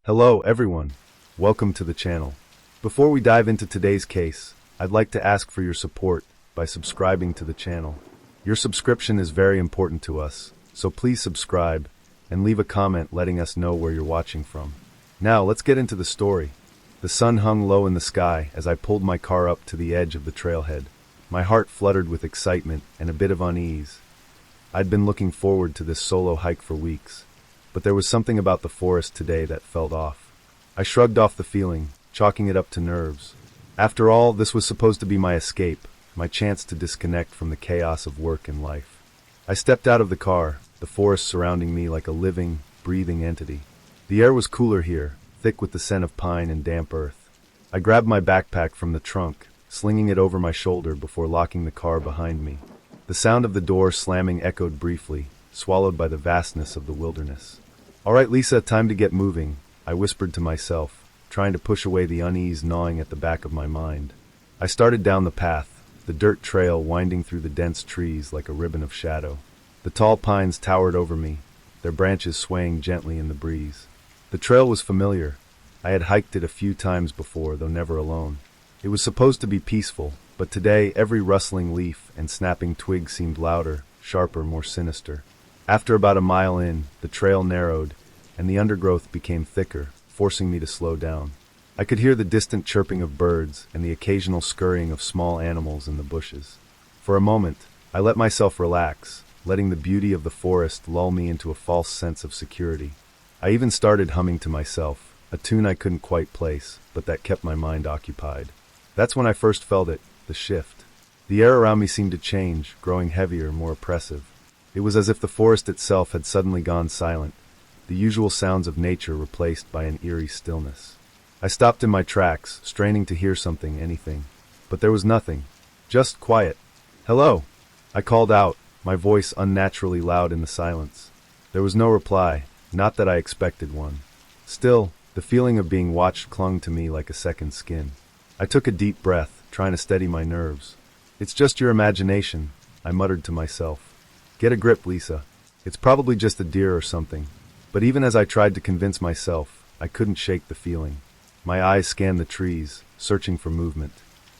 Hello everyone, welcome to the channel. Before we dive into today's case, I'd like to ask for your support by subscribing to the channel. Your subscription is very important to us, so please subscribe and leave a comment letting us know where you're watching from. Now let's get into the story. The sun hung low in the sky as I pulled my car up to the edge of the trailhead. My heart fluttered with excitement and a bit of unease. I'd been looking forward to this solo hike for weeks, but there was something about the forest today that felt off. I shrugged off the feeling, chalking it up to nerves. After all, this was supposed to be my escape, my chance to disconnect from the chaos of work and life. I stepped out of the car, the forest surrounding me like a living, breathing entity. The air was cooler here, thick with the scent of pine and damp earth. I grabbed my backpack from the trunk, slinging it over my shoulder before locking the car behind me. The sound of the door slamming echoed briefly, swallowed by the vastness of the wilderness. "All right, Lisa, time to get moving," I whispered to myself, trying to push away the unease gnawing at the back of my mind. I started down the path, the dirt trail winding through the dense trees like a ribbon of shadow. The tall pines towered over me, their branches swaying gently in the breeze. The trail was familiar. I had hiked it a few times before, though never alone. It was supposed to be peaceful, but today every rustling leaf and snapping twig seemed louder, sharper, more sinister. After about a mile in, the trail narrowed, and the undergrowth became thicker, forcing me to slow down. I could hear the distant chirping of birds and the occasional scurrying of small animals in the bushes. For a moment, I let myself relax, letting the beauty of the forest lull me into a false sense of security. I even started humming to myself, a tune I couldn't quite place, but that kept my mind occupied. That's when I first felt it, the shift. The air around me seemed to change, growing heavier, more oppressive. It was as if the forest itself had suddenly gone silent, the usual sounds of nature replaced by an eerie stillness. I stopped in my tracks, straining to hear something, anything. But there was nothing. Just quiet. "Hello!" I called out, my voice unnaturally loud in the silence. There was no reply, not that I expected one. Still, the feeling of being watched clung to me like a second skin. I took a deep breath, trying to steady my nerves. "It's just your imagination," I muttered to myself. "Get a grip, Lisa. It's probably just a deer or something." But even as I tried to convince myself, I couldn't shake the feeling. My eyes scanned the trees, searching for movement.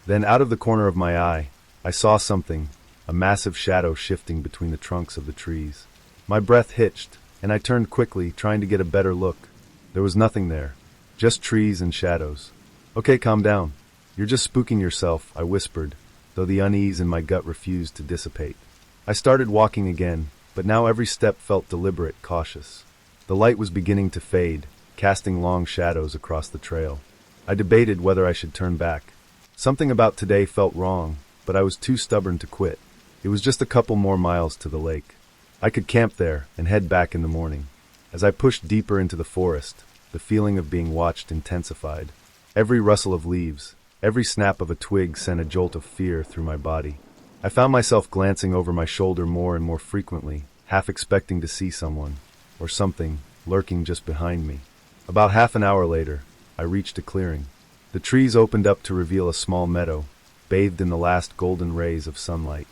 Then out of the corner of my eye, I saw something, a massive shadow shifting between the trunks of the trees. My breath hitched, and I turned quickly, trying to get a better look. There was nothing there, just trees and shadows. "Okay, calm down. You're just spooking yourself," I whispered, though the unease in my gut refused to dissipate. I started walking again, but now every step felt deliberate, cautious. The light was beginning to fade, casting long shadows across the trail. I debated whether I should turn back. Something about today felt wrong, but I was too stubborn to quit. It was just a couple more miles to the lake. I could camp there and head back in the morning. As I pushed deeper into the forest, the feeling of being watched intensified. Every rustle of leaves, every snap of a twig sent a jolt of fear through my body. I found myself glancing over my shoulder more and more frequently, half expecting to see someone, or something, lurking just behind me. About half an hour later, I reached a clearing. The trees opened up to reveal a small meadow, bathed in the last golden rays of sunlight.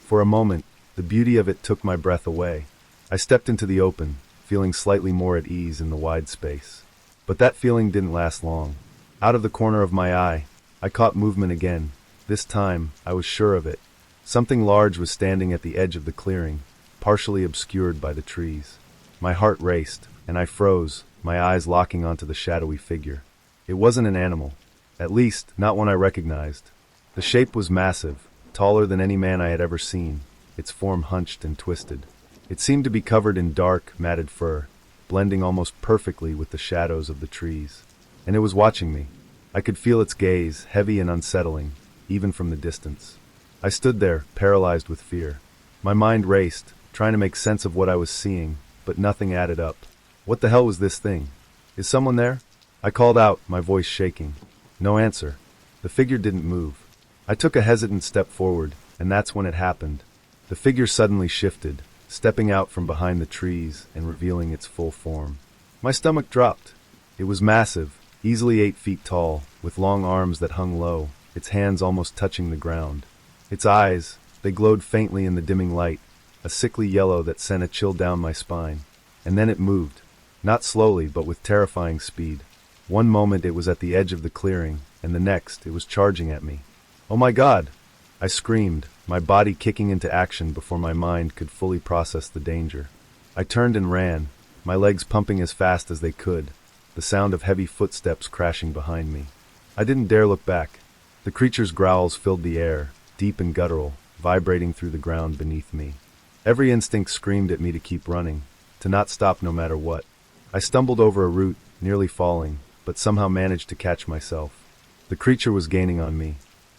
For a moment, the beauty of it took my breath away. I stepped into the open, feeling slightly more at ease in the wide space. But that feeling didn't last long. Out of the corner of my eye, I caught movement again. This time, I was sure of it. Something large was standing at the edge of the clearing, partially obscured by the trees. My heart raced, and I froze, my eyes locking onto the shadowy figure. It wasn't an animal, at least not one I recognized. The shape was massive, taller than any man I had ever seen, its form hunched and twisted. It seemed to be covered in dark, matted fur, blending almost perfectly with the shadows of the trees. And it was watching me. I could feel its gaze, heavy and unsettling, even from the distance. I stood there, paralyzed with fear. My mind raced, trying to make sense of what I was seeing, but nothing added up. What the hell was this thing? "Is someone there?" I called out, my voice shaking. No answer. The figure didn't move. I took a hesitant step forward, and that's when it happened. The figure suddenly shifted, stepping out from behind the trees and revealing its full form. My stomach dropped. It was massive, easily 8 feet tall, with long arms that hung low, its hands almost touching the ground. Its eyes, they glowed faintly in the dimming light, a sickly yellow that sent a chill down my spine. And then it moved. Not slowly, but with terrifying speed. One moment it was at the edge of the clearing, and the next it was charging at me. "Oh my God!" I screamed, my body kicking into action before my mind could fully process the danger. I turned and ran, my legs pumping as fast as they could, the sound of heavy footsteps crashing behind me. I didn't dare look back. The creature's growls filled the air, deep and guttural, vibrating through the ground beneath me. Every instinct screamed at me to keep running, to not stop no matter what. I stumbled over a root, nearly falling, but somehow managed to catch myself. The creature was gaining on me.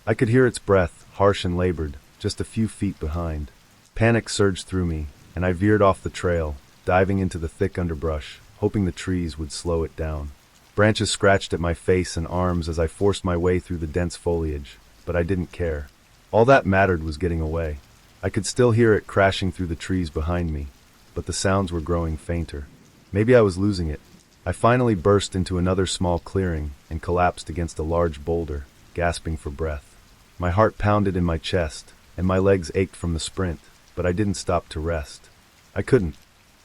I could hear its breath, harsh and labored, just a few feet behind. Panic surged through me, and I veered off the trail, diving into the thick underbrush, hoping the trees would slow it down. Branches scratched at my face and arms as I forced my way through the dense foliage, but I didn't care. All that mattered was getting away. I could still hear it crashing through the trees behind me, but the sounds were growing fainter. Maybe I was losing it. I finally burst into another small clearing and collapsed against a large boulder, gasping for breath. My heart pounded in my chest, and my legs ached from the sprint, but I didn't stop to rest. I couldn't.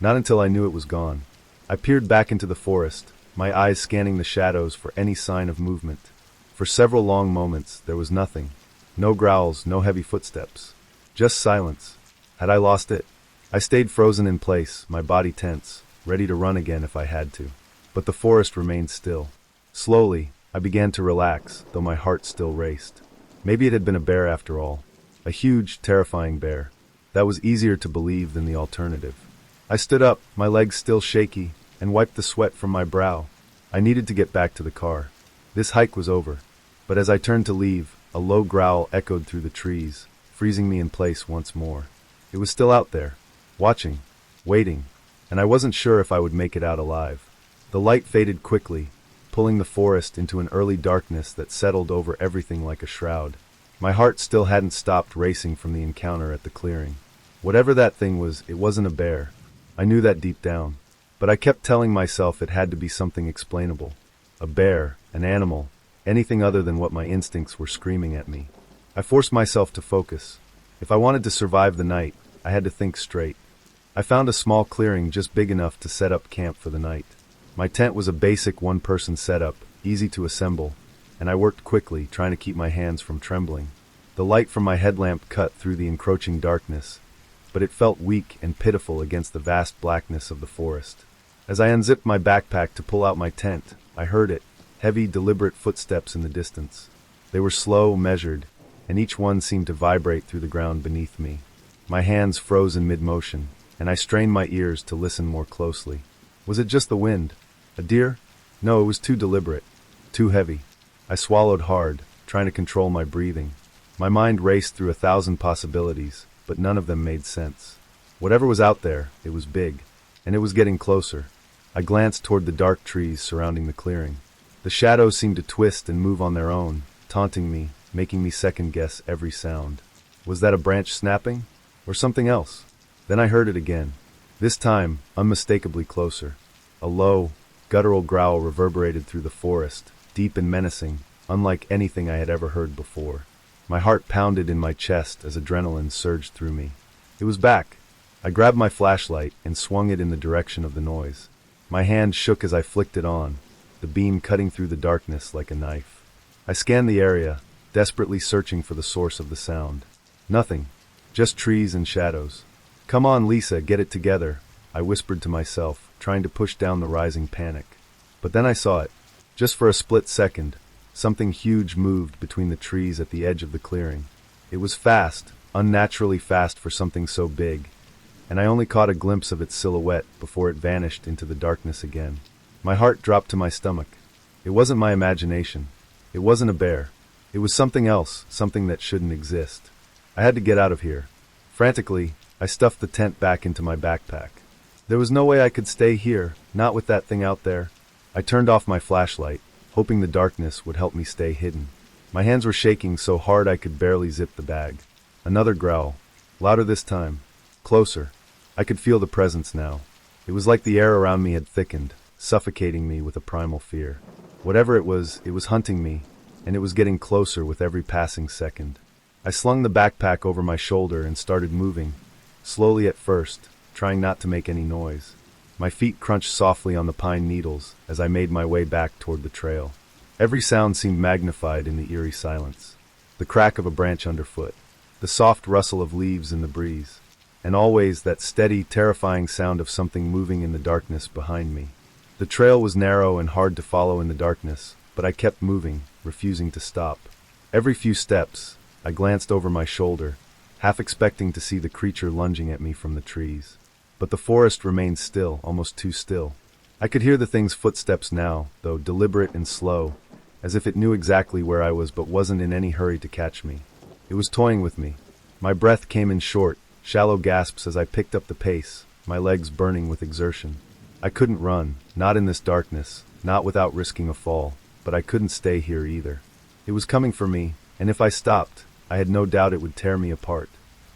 Not until I knew it was gone. I peered back into the forest, my eyes scanning the shadows for any sign of movement. For several long moments, there was nothing. No growls, no heavy footsteps. Just silence. Had I lost it? I stayed frozen in place, my body tense, ready to run again if I had to. But the forest remained still. Slowly, I began to relax, though my heart still raced. Maybe it had been a bear after all. A huge, terrifying bear. That was easier to believe than the alternative. I stood up, my legs still shaky, and wiped the sweat from my brow. I needed to get back to the car. This hike was over. But as I turned to leave, a low growl echoed through the trees, freezing me in place once more. It was still out there, watching, waiting, and I wasn't sure if I would make it out alive. The light faded quickly, pulling the forest into an early darkness that settled over everything like a shroud. My heart still hadn't stopped racing from the encounter at the clearing. Whatever that thing was, it wasn't a bear. I knew that deep down. But I kept telling myself it had to be something explainable. A bear, an animal, anything other than what my instincts were screaming at me. I forced myself to focus. If I wanted to survive the night, I had to think straight. I found a small clearing just big enough to set up camp for the night. My tent was a basic one-person setup, easy to assemble, and I worked quickly, trying to keep my hands from trembling. The light from my headlamp cut through the encroaching darkness, but it felt weak and pitiful against the vast blackness of the forest. As I unzipped my backpack to pull out my tent, I heard it, heavy, deliberate footsteps in the distance. They were slow, measured, and each one seemed to vibrate through the ground beneath me. My hands froze in mid-motion, and I strained my ears to listen more closely. Was it just the wind? A deer? No, it was too deliberate, too heavy. I swallowed hard, trying to control my breathing. My mind raced through 1,000 possibilities, but none of them made sense. Whatever was out there, it was big, and it was getting closer. I glanced toward the dark trees surrounding the clearing. The shadows seemed to twist and move on their own, taunting me, making me second-guess every sound. Was that a branch snapping? Or something else? Then I heard it again. This time, unmistakably closer. A low, guttural growl reverberated through the forest, deep and menacing, unlike anything I had ever heard before. My heart pounded in my chest as adrenaline surged through me. It was back. I grabbed my flashlight and swung it in the direction of the noise. My hand shook as I flicked it on, the beam cutting through the darkness like a knife. I scanned the area, desperately searching for the source of the sound. Nothing. Just trees and shadows. "Come on, Lisa, get it together," I whispered to myself, trying to push down the rising panic. But then I saw it. Just for a split second, something huge moved between the trees at the edge of the clearing. It was fast, unnaturally fast for something so big, and I only caught a glimpse of its silhouette before it vanished into the darkness again. My heart dropped to my stomach. It wasn't my imagination. It wasn't a bear. It was something else, something that shouldn't exist. I had to get out of here. Frantically, I stuffed the tent back into my backpack. There was no way I could stay here, not with that thing out there. I turned off my flashlight, hoping the darkness would help me stay hidden. My hands were shaking so hard I could barely zip the bag. Another growl. Louder this time. Closer. I could feel the presence now. It was like the air around me had thickened, suffocating me with a primal fear. Whatever it was hunting me, and it was getting closer with every passing second. I slung the backpack over my shoulder and started moving, slowly at first, trying not to make any noise. My feet crunched softly on the pine needles as I made my way back toward the trail. Every sound seemed magnified in the eerie silence. The crack of a branch underfoot, the soft rustle of leaves in the breeze, and always that steady, terrifying sound of something moving in the darkness behind me. The trail was narrow and hard to follow in the darkness, but I kept moving, refusing to stop. Every few steps, I glanced over my shoulder, half expecting to see the creature lunging at me from the trees. But the forest remained still, almost too still. I could hear the thing's footsteps now, though deliberate and slow, as if it knew exactly where I was but wasn't in any hurry to catch me. It was toying with me. My breath came in short, shallow gasps as I picked up the pace, my legs burning with exertion. I couldn't run, not in this darkness, not without risking a fall, but I couldn't stay here either. It was coming for me, and if I stopped, I had no doubt it would tear me apart.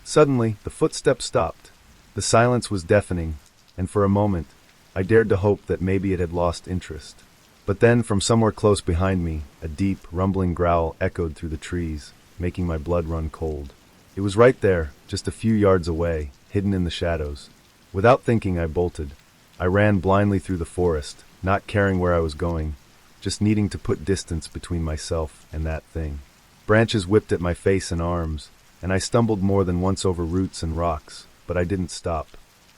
Suddenly, the footsteps stopped. The silence was deafening, and for a moment, I dared to hope that maybe it had lost interest. But then, from somewhere close behind me, a deep, rumbling growl echoed through the trees, making my blood run cold. It was right there, just a few yards away, hidden in the shadows. Without thinking, I bolted. I ran blindly through the forest, not caring where I was going, just needing to put distance between myself and that thing. Branches whipped at my face and arms, and I stumbled more than once over roots and rocks, but I didn't stop.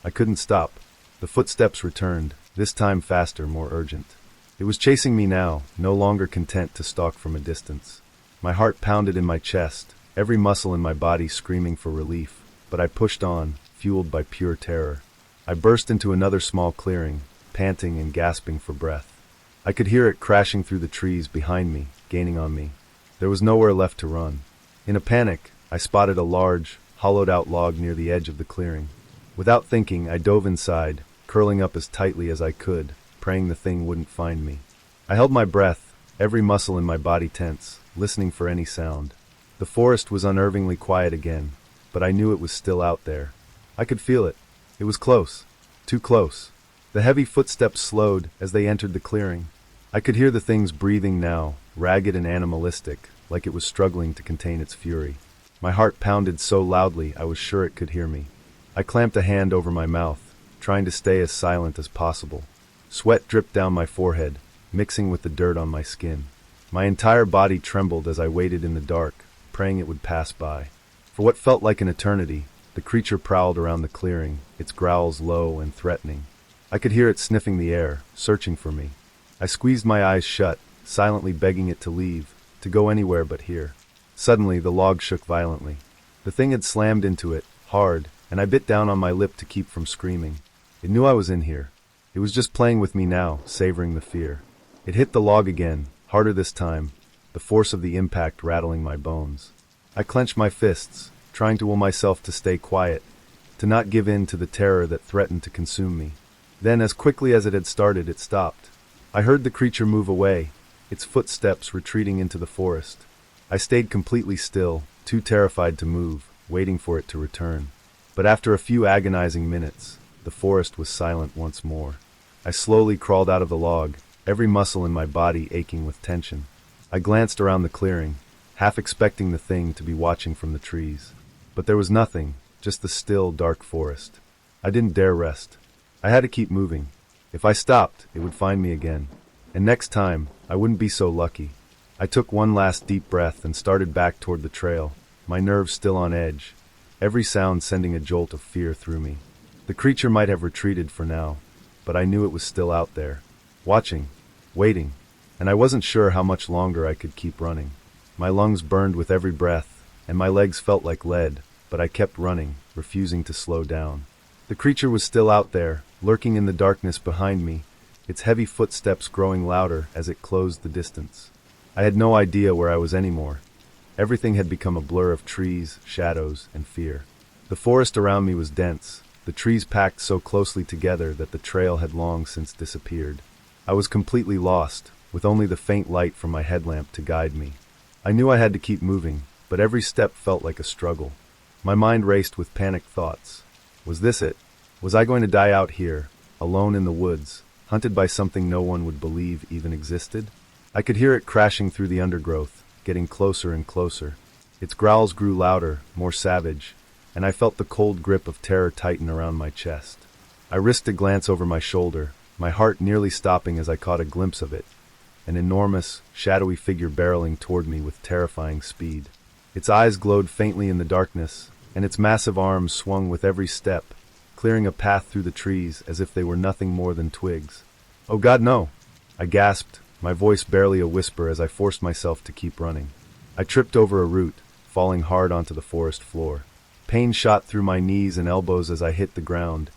I couldn't stop. The footsteps returned, this time faster, more urgent. It was chasing me now, no longer content to stalk from a distance. My heart pounded in my chest, every muscle in my body screaming for relief, but I pushed on, fueled by pure terror. I burst into another small clearing, panting and gasping for breath. I could hear it crashing through the trees behind me, gaining on me. There was nowhere left to run. In a panic, I spotted a large, hollowed-out log near the edge of the clearing. Without thinking, I dove inside, curling up as tightly as I could, praying the thing wouldn't find me. I held my breath, every muscle in my body tense, listening for any sound. The forest was unnervingly quiet again, but I knew it was still out there. I could feel it. It was close. Too close. The heavy footsteps slowed as they entered the clearing. I could hear the thing's breathing now, ragged and animalistic, like it was struggling to contain its fury. My heart pounded so loudly I was sure it could hear me. I clamped a hand over my mouth, trying to stay as silent as possible. Sweat dripped down my forehead, mixing with the dirt on my skin. My entire body trembled as I waited in the dark, praying it would pass by. For what felt like an eternity, the creature prowled around the clearing, its growls low and threatening. I could hear it sniffing the air, searching for me. I squeezed my eyes shut, silently begging it to leave, to go anywhere but here. Suddenly, the log shook violently. The thing had slammed into it, hard, and I bit down on my lip to keep from screaming. It knew I was in here. It was just playing with me now, savoring the fear. It hit the log again, harder this time, the force of the impact rattling my bones. I clenched my fists, trying to will myself to stay quiet, to not give in to the terror that threatened to consume me. Then, as quickly as it had started, it stopped. I heard the creature move away, its footsteps retreating into the forest. I stayed completely still, too terrified to move, waiting for it to return. But after a few agonizing minutes, the forest was silent once more. I slowly crawled out of the log, every muscle in my body aching with tension. I glanced around the clearing, half expecting the thing to be watching from the trees. But there was nothing, just the still, dark forest. I didn't dare rest. I had to keep moving. If I stopped, it would find me again. And next time, I wouldn't be so lucky. I took one last deep breath and started back toward the trail, my nerves still on edge, every sound sending a jolt of fear through me. The creature might have retreated for now, but I knew it was still out there, watching, waiting, and I wasn't sure how much longer I could keep running. My lungs burned with every breath, and my legs felt like lead, but I kept running, refusing to slow down. The creature was still out there, lurking in the darkness behind me, its heavy footsteps growing louder as it closed the distance. I had no idea where I was anymore. Everything had become a blur of trees, shadows, and fear. The forest around me was dense, the trees packed so closely together that the trail had long since disappeared. I was completely lost, with only the faint light from my headlamp to guide me. I knew I had to keep moving, but every step felt like a struggle. My mind raced with panicked thoughts. Was this it? Was I going to die out here, alone in the woods, hunted by something no one would believe even existed? I could hear it crashing through the undergrowth, getting closer and closer. Its growls grew louder, more savage, and I felt the cold grip of terror tighten around my chest. I risked a glance over my shoulder, my heart nearly stopping as I caught a glimpse of it, an enormous, shadowy figure barreling toward me with terrifying speed. Its eyes glowed faintly in the darkness, and its massive arms swung with every step, clearing a path through the trees as if they were nothing more than twigs. "Oh God, no!" I gasped, my voice barely a whisper as I forced myself to keep running. I tripped over a root, falling hard onto the forest floor. Pain shot through my knees and elbows as I hit the ground,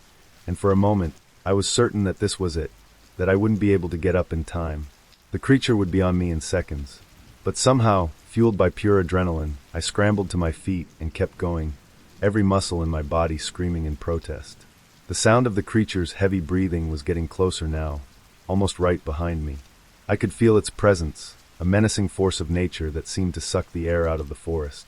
and for a moment, I was certain that this was it, that I wouldn't be able to get up in time. The creature would be on me in seconds. But somehow, fueled by pure adrenaline, I scrambled to my feet and kept going, every muscle in my body screaming in protest. The sound of the creature's heavy breathing was getting closer now, almost right behind me. I could feel its presence, a menacing force of nature that seemed to suck the air out of the forest.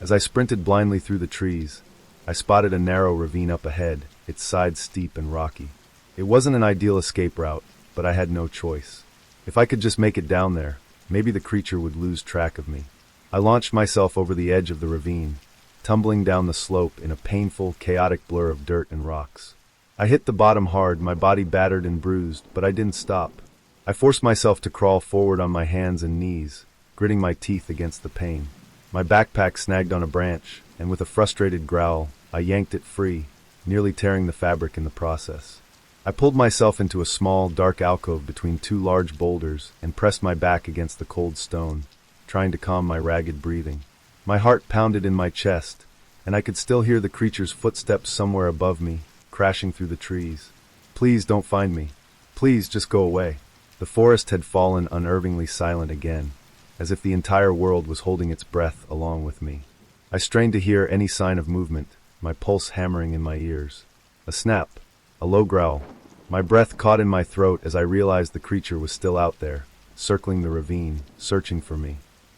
As I sprinted blindly through the trees, I spotted a narrow ravine up ahead, its sides steep and rocky. It wasn't an ideal escape route, but I had no choice. If I could just make it down there, maybe the creature would lose track of me. I launched myself over the edge of the ravine, tumbling down the slope in a painful, chaotic blur of dirt and rocks. I hit the bottom hard, my body battered and bruised, but I didn't stop. I forced myself to crawl forward on my hands and knees, gritting my teeth against the pain. My backpack snagged on a branch, and with a frustrated growl, I yanked it free, nearly tearing the fabric in the process. I pulled myself into a small, dark alcove between two large boulders and pressed my back against the cold stone, trying to calm my ragged breathing. My heart pounded in my chest, and I could still hear the creature's footsteps somewhere above me, crashing through the trees. "Please don't find me. Please just go away." The forest had fallen unnervingly silent again, as if the entire world was holding its breath along with me. I strained to hear any sign of movement, my pulse hammering in my ears. A snap, a low growl. My breath caught in my throat as I realized the creature was still out there, circling the ravine, searching for me.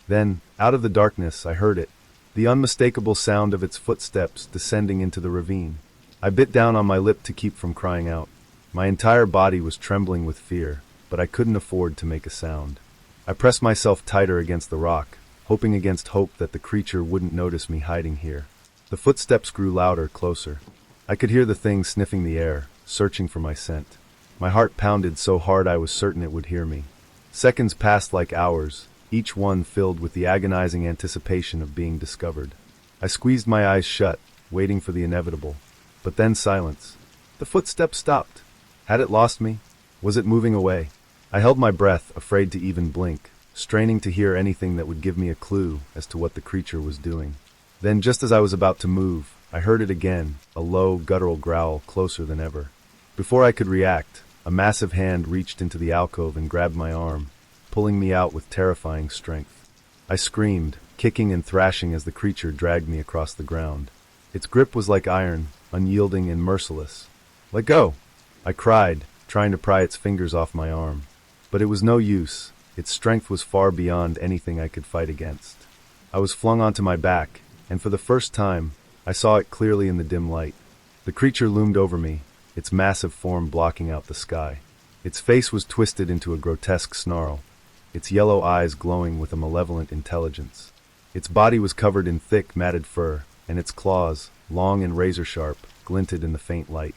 Then, out of the darkness, I heard it, the unmistakable sound of its footsteps descending into the ravine. I bit down on my lip to keep from crying out. My entire body was trembling with fear, but I couldn't afford to make a sound. I pressed myself tighter against the rock, hoping against hope that the creature wouldn't notice me hiding here. The footsteps grew louder, closer. I could hear the thing sniffing the air, searching for my scent. My heart pounded so hard I was certain it would hear me. Seconds passed like hours, each one filled with the agonizing anticipation of being discovered. I squeezed my eyes shut, waiting for the inevitable. But then silence. The footsteps stopped. Had it lost me? Was it moving away? I held my breath, afraid to even blink, straining to hear anything that would give me a clue as to what the creature was doing. Then, just as I was about to move, I heard it again, a low, guttural growl closer than ever. Before I could react, a massive hand reached into the alcove and grabbed my arm, pulling me out with terrifying strength. I screamed, kicking and thrashing as the creature dragged me across the ground. Its grip was like iron, unyielding and merciless. "Let go!" I cried, trying to pry its fingers off my arm. But it was no use. Its strength was far beyond anything I could fight against. I was flung onto my back, and for the first time, I saw it clearly in the dim light. The creature loomed over me, its massive form blocking out the sky. Its face was twisted into a grotesque snarl, its yellow eyes glowing with a malevolent intelligence. Its body was covered in thick, matted fur, and its claws, long and razor-sharp, glinted in the faint light.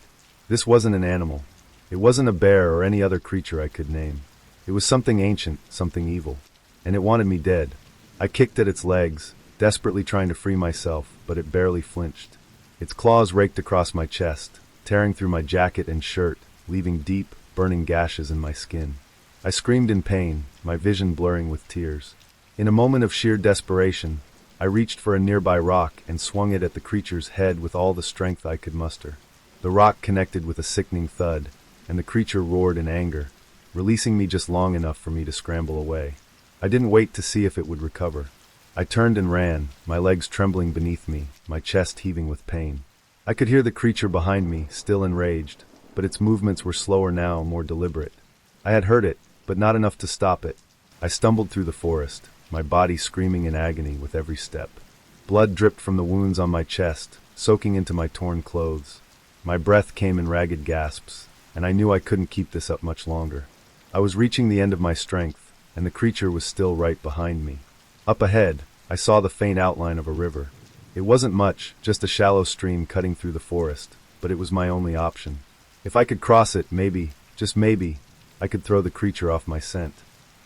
This wasn't an animal. It wasn't a bear or any other creature I could name. It was something ancient, something evil, and it wanted me dead. I kicked at its legs, desperately trying to free myself, but it barely flinched. Its claws raked across my chest, tearing through my jacket and shirt, leaving deep, burning gashes in my skin. I screamed in pain, my vision blurring with tears. In a moment of sheer desperation, I reached for a nearby rock and swung it at the creature's head with all the strength I could muster. The rock connected with a sickening thud, and the creature roared in anger, releasing me just long enough for me to scramble away. I didn't wait to see if it would recover. I turned and ran, my legs trembling beneath me, my chest heaving with pain. I could hear the creature behind me, still enraged, but its movements were slower now, more deliberate. I had heard it, but not enough to stop it. I stumbled through the forest, my body screaming in agony with every step. Blood dripped from the wounds on my chest, soaking into my torn clothes. My breath came in ragged gasps, and I knew I couldn't keep this up much longer. I was reaching the end of my strength, and the creature was still right behind me. Up ahead, I saw the faint outline of a river. It wasn't much, just a shallow stream cutting through the forest, but it was my only option. If I could cross it, maybe, just maybe, I could throw the creature off my scent.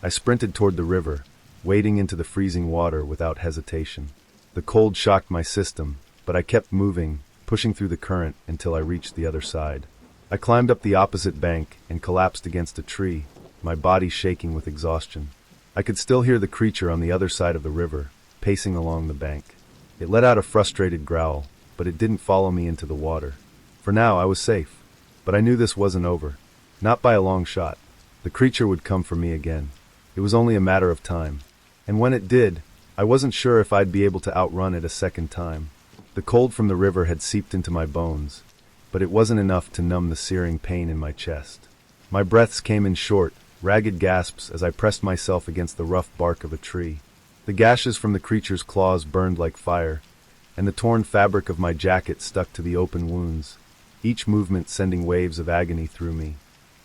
I sprinted toward the river, wading into the freezing water without hesitation. The cold shocked my system, but I kept moving, pushing through the current until I reached the other side. I climbed up the opposite bank and collapsed against a tree, my body shaking with exhaustion. I could still hear the creature on the other side of the river, pacing along the bank. It let out a frustrated growl, but it didn't follow me into the water. For now, I was safe. But I knew this wasn't over. Not by a long shot. The creature would come for me again. It was only a matter of time. And when it did, I wasn't sure if I'd be able to outrun it a second time. The cold from the river had seeped into my bones, but it wasn't enough to numb the searing pain in my chest. My breaths came in short, ragged gasps as I pressed myself against the rough bark of a tree. The gashes from the creature's claws burned like fire, and the torn fabric of my jacket stuck to the open wounds, each movement sending waves of agony through me.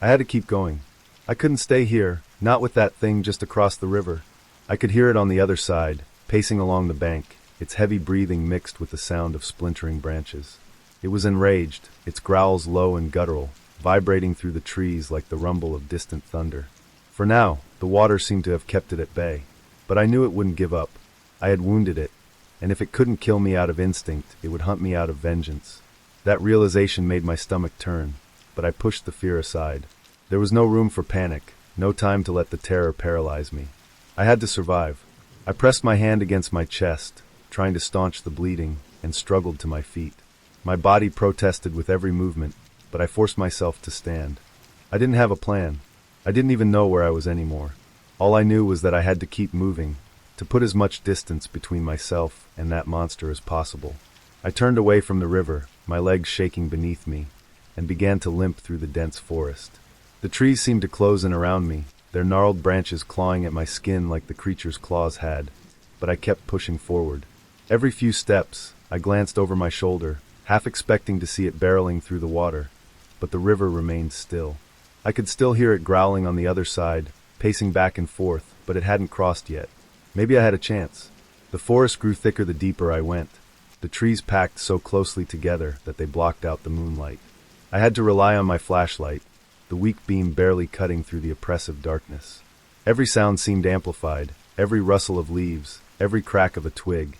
I had to keep going. I couldn't stay here, not with that thing just across the river. I could hear it on the other side, pacing along the bank, its heavy breathing mixed with the sound of splintering branches. It was enraged, its growls low and guttural, vibrating through the trees like the rumble of distant thunder. For now, the water seemed to have kept it at bay. But I knew it wouldn't give up. I had wounded it, and if it couldn't kill me out of instinct, it would hunt me out of vengeance. That realization made my stomach turn, but I pushed the fear aside. There was no room for panic, no time to let the terror paralyze me. I had to survive. I pressed my hand against my chest, trying to staunch the bleeding, and struggled to my feet. My body protested with every movement, but I forced myself to stand. I didn't have a plan. I didn't even know where I was anymore. All I knew was that I had to keep moving, to put as much distance between myself and that monster as possible. I turned away from the river, my legs shaking beneath me, and began to limp through the dense forest. The trees seemed to close in around me, their gnarled branches clawing at my skin like the creature's claws had, but I kept pushing forward. Every few steps, I glanced over my shoulder, half expecting to see it barreling through the water, but the river remained still. I could still hear it growling on the other side, pacing back and forth, but it hadn't crossed yet. Maybe I had a chance. The forest grew thicker the deeper I went. The trees packed so closely together that they blocked out the moonlight. I had to rely on my flashlight, the weak beam barely cutting through the oppressive darkness. Every sound seemed amplified, every rustle of leaves, every crack of a twig,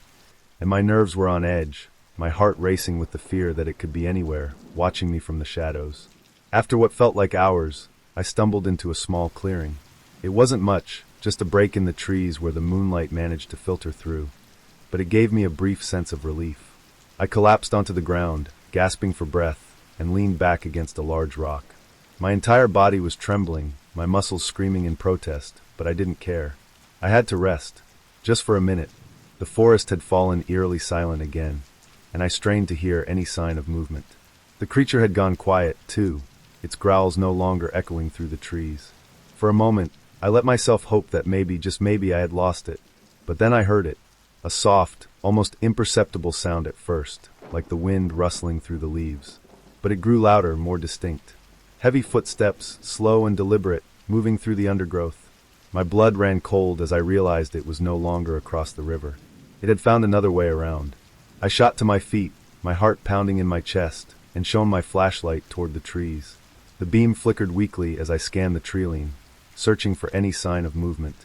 and my nerves were on edge, my heart racing with the fear that it could be anywhere, watching me from the shadows. After what felt like hours, I stumbled into a small clearing. It wasn't much, just a break in the trees where the moonlight managed to filter through, but it gave me a brief sense of relief. I collapsed onto the ground, gasping for breath, and leaned back against a large rock. My entire body was trembling, my muscles screaming in protest, but I didn't care. I had to rest. Just for a minute. The forest had fallen eerily silent again, and I strained to hear any sign of movement. The creature had gone quiet, too, its growls no longer echoing through the trees. For a moment, I let myself hope that maybe, just maybe, I had lost it. But then I heard it. A soft, almost imperceptible sound at first, like the wind rustling through the leaves. But it grew louder, more distinct. Heavy footsteps, slow and deliberate, moving through the undergrowth. My blood ran cold as I realized it was no longer across the river. It had found another way around. I shot to my feet, my heart pounding in my chest, and shone my flashlight toward the trees. The beam flickered weakly as I scanned the treeline, searching for any sign of movement.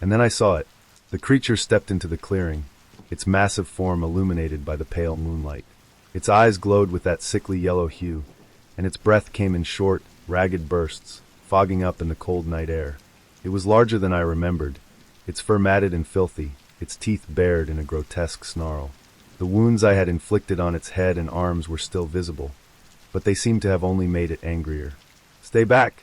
And then I saw it. The creature stepped into the clearing, its massive form illuminated by the pale moonlight. Its eyes glowed with that sickly yellow hue, and its breath came in short, ragged bursts, fogging up in the cold night air. It was larger than I remembered, its fur matted and filthy, its teeth bared in a grotesque snarl. The wounds I had inflicted on its head and arms were still visible, but they seemed to have only made it angrier. "Stay back!"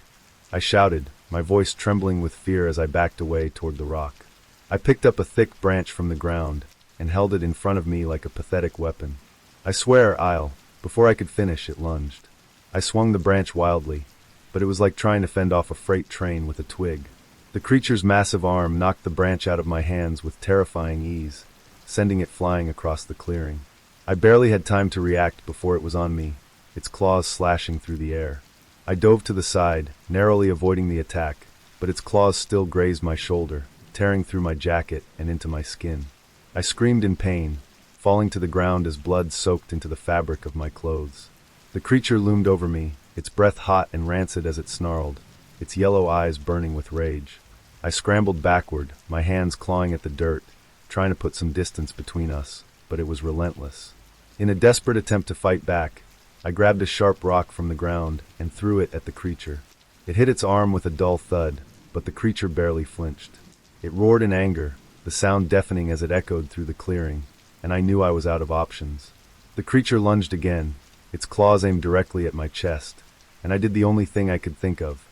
I shouted, my voice trembling with fear as I backed away toward the rock. I picked up a thick branch from the ground and held it in front of me like a pathetic weapon. "I swear, Before I could finish, it lunged. I swung the branch wildly, but it was like trying to fend off a freight train with a twig. The creature's massive arm knocked the branch out of my hands with terrifying ease, sending it flying across the clearing. I barely had time to react before it was on me, its claws slashing through the air. I dove to the side, narrowly avoiding the attack, but its claws still grazed my shoulder, tearing through my jacket and into my skin. I screamed in pain, falling to the ground as blood soaked into the fabric of my clothes. The creature loomed over me, its breath hot and rancid as it snarled, its yellow eyes burning with rage. I scrambled backward, my hands clawing at the dirt, trying to put some distance between us, but it was relentless. In a desperate attempt to fight back, I grabbed a sharp rock from the ground and threw it at the creature. It hit its arm with a dull thud, but the creature barely flinched. It roared in anger, the sound deafening as it echoed through the clearing, and I knew I was out of options. The creature lunged again, its claws aimed directly at my chest, and I did the only thing I could think of.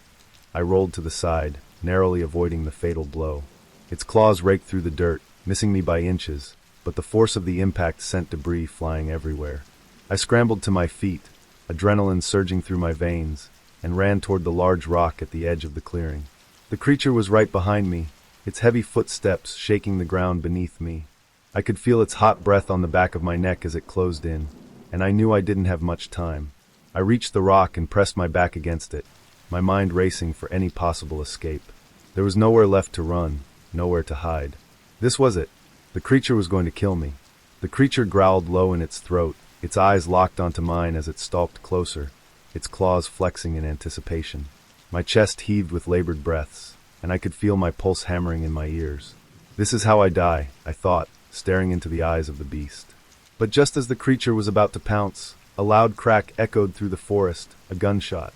I rolled to the side, narrowly avoiding the fatal blow. Its claws raked through the dirt, missing me by inches, but the force of the impact sent debris flying everywhere. I scrambled to my feet, adrenaline surging through my veins, and ran toward the large rock at the edge of the clearing. The creature was right behind me, its heavy footsteps shaking the ground beneath me. I could feel its hot breath on the back of my neck as it closed in, and I knew I didn't have much time. I reached the rock and pressed my back against it, my mind racing for any possible escape. There was nowhere left to run, nowhere to hide. This was it. The creature was going to kill me. The creature growled low in its throat, its eyes locked onto mine as it stalked closer, its claws flexing in anticipation. My chest heaved with labored breaths, and I could feel my pulse hammering in my ears. This is how I die, I thought, staring into the eyes of the beast. But just as the creature was about to pounce, a loud crack echoed through the forest, a gunshot.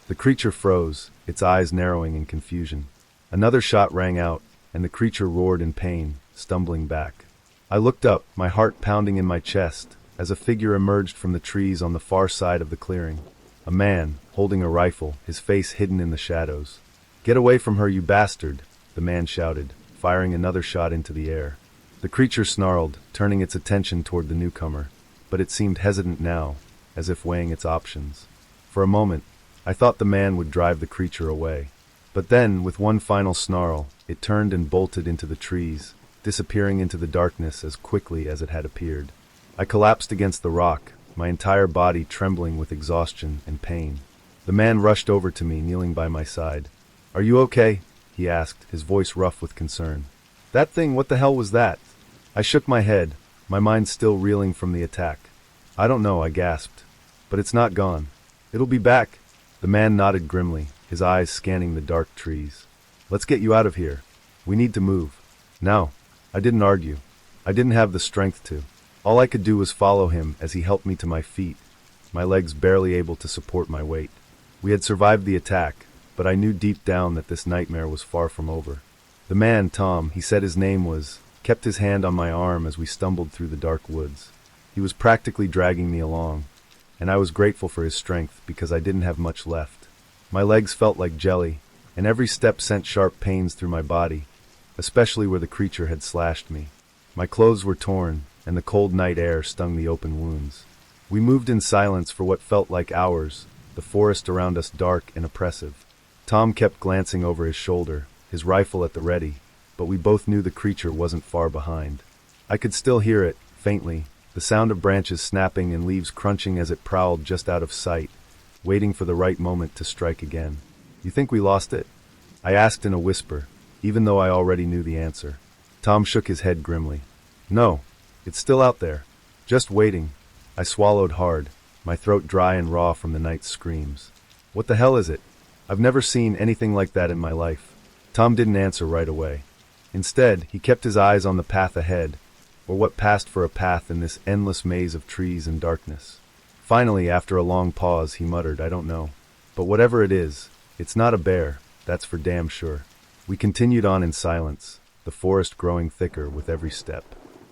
The creature froze, its eyes narrowing in confusion. Another shot rang out, and the creature roared in pain, stumbling back. I looked up, my heart pounding in my chest, as a figure emerged from the trees on the far side of the clearing. A man, holding a rifle, his face hidden in the shadows. "Get away from her, you bastard!" the man shouted, firing another shot into the air. The creature snarled, turning its attention toward the newcomer, but it seemed hesitant now, as if weighing its options. For a moment, I thought the man would drive the creature away. But then, with one final snarl, it turned and bolted into the trees, disappearing into the darkness as quickly as it had appeared. I collapsed against the rock, my entire body trembling with exhaustion and pain. The man rushed over to me, kneeling by my side. "Are you okay?" he asked, his voice rough with concern. "That thing, what the hell was that?" I shook my head, my mind still reeling from the attack. "I don't know," I gasped. "But it's not gone. It'll be back." The man nodded grimly, his eyes scanning the dark trees. "Let's get you out of here. We need to move." No, I didn't argue. I didn't have the strength to. All I could do was follow him as he helped me to my feet, my legs barely able to support my weight. We had survived the attack, but I knew deep down that this nightmare was far from over. The man, Tom, he said his name was, kept his hand on my arm as we stumbled through the dark woods. He was practically dragging me along, and I was grateful for his strength because I didn't have much left. My legs felt like jelly, and every step sent sharp pains through my body, especially where the creature had slashed me. My clothes were torn, and the cold night air stung the open wounds. We moved in silence for what felt like hours, the forest around us dark and oppressive. Tom kept glancing over his shoulder, his rifle at the ready, but we both knew the creature wasn't far behind. I could still hear it, faintly, the sound of branches snapping and leaves crunching as it prowled just out of sight, waiting for the right moment to strike again. "You think we lost it?" I asked in a whisper, even though I already knew the answer. Tom shook his head grimly. "No, it's still out there, just waiting." I swallowed hard, my throat dry and raw from the night's screams. "What the hell is it? I've never seen anything like that in my life." Tom didn't answer right away. Instead, he kept his eyes on the path ahead, or what passed for a path in this endless maze of trees and darkness. Finally, after a long pause, he muttered, "I don't know. But whatever it is, it's not a bear, that's for damn sure." We continued on in silence, the forest growing thicker with every step.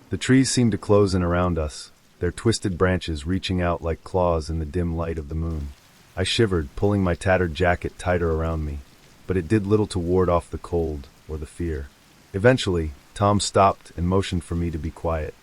The trees seemed to close in around us, their twisted branches reaching out like claws in the dim light of the moon. I shivered, pulling my tattered jacket tighter around me, but it did little to ward off the cold or the fear. Eventually, Tom stopped and motioned for me to be quiet.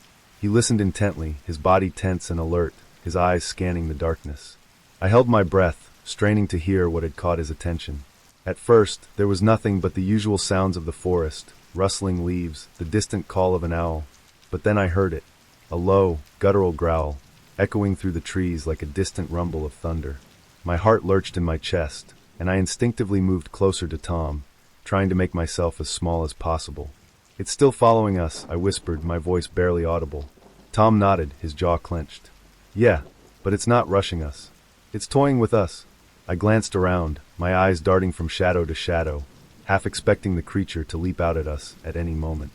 He listened intently, his body tense and alert, his eyes scanning the darkness. I held my breath, straining to hear what had caught his attention. At first, there was nothing but the usual sounds of the forest, rustling leaves, the distant call of an owl. But then I heard it, a low, guttural growl, echoing through the trees like a distant rumble of thunder. My heart lurched in my chest, and I instinctively moved closer to Tom, trying to make myself as small as possible. "It's still following us," I whispered, my voice barely audible. Tom nodded, his jaw clenched. "Yeah, but it's not rushing us. It's toying with us. I glanced around, my eyes darting from shadow to shadow, half expecting the creature to leap out at us at any moment.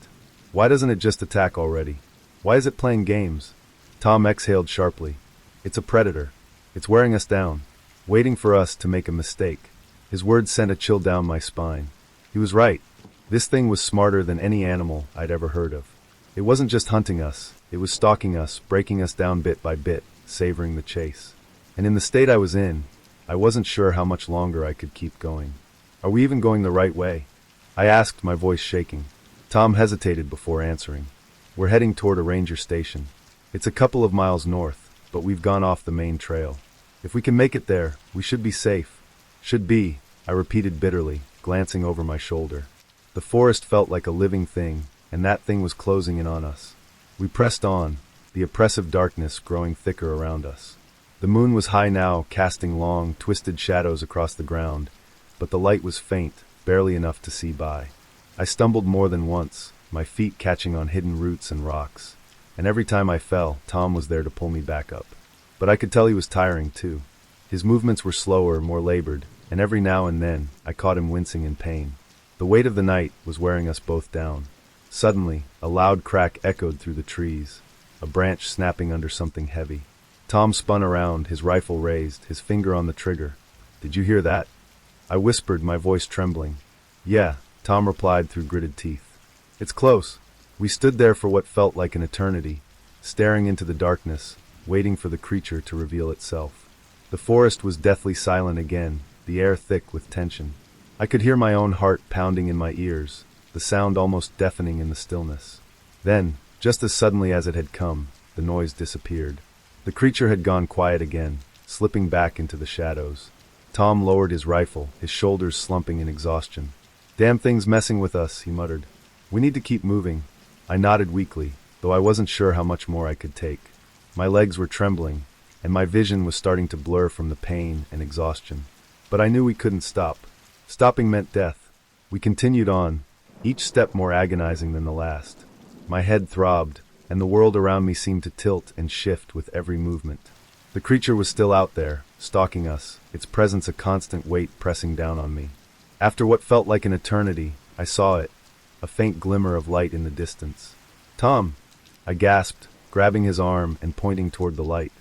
Why doesn't it just attack already? Why is it playing games? Tom exhaled sharply. It's a predator. It's wearing us down, waiting for us to make a mistake. His words sent a chill down my spine. He was right. This thing was smarter than any animal I'd ever heard of. It wasn't just hunting us, it was stalking us, breaking us down bit by bit, savoring the chase. And in the state I was in, I wasn't sure how much longer I could keep going. Are we even going the right way? I asked, my voice shaking. Tom hesitated before answering. We're heading toward a ranger station. It's a couple of miles north, but we've gone off the main trail. If we can make it there, we should be safe. Should be, I repeated bitterly, glancing over my shoulder. The forest felt like a living thing, and that thing was closing in on us. We pressed on, the oppressive darkness growing thicker around us. The moon was high now, casting long, twisted shadows across the ground, but the light was faint, barely enough to see by. I stumbled more than once, my feet catching on hidden roots and rocks, and every time I fell, Tom was there to pull me back up. But I could tell he was tiring too. His movements were slower, more labored, and every now and then, I caught him wincing in pain. The weight of the night was wearing us both down. Suddenly, a loud crack echoed through the trees, a branch snapping under something heavy. Tom spun around, his rifle raised, his finger on the trigger. Did you hear that? I whispered, my voice trembling. Yeah, Tom replied through gritted teeth. It's close. We stood there for what felt like an eternity, staring into the darkness, waiting for the creature to reveal itself. The forest was deathly silent again, the air thick with tension. I could hear my own heart pounding in my ears, the sound almost deafening in the stillness. Then, just as suddenly as it had come, the noise disappeared. The creature had gone quiet again, slipping back into the shadows. Tom lowered his rifle, his shoulders slumping in exhaustion. Damn thing's messing with us, he muttered. We need to keep moving. I nodded weakly, though I wasn't sure how much more I could take. My legs were trembling, and my vision was starting to blur from the pain and exhaustion. But I knew we couldn't stop. Stopping meant death. We continued on, each step more agonizing than the last. My head throbbed, and the world around me seemed to tilt and shift with every movement. The creature was still out there, stalking us, its presence a constant weight pressing down on me. After what felt like an eternity, I saw it, a faint glimmer of light in the distance. Tom! I gasped, grabbing his arm and pointing toward the light.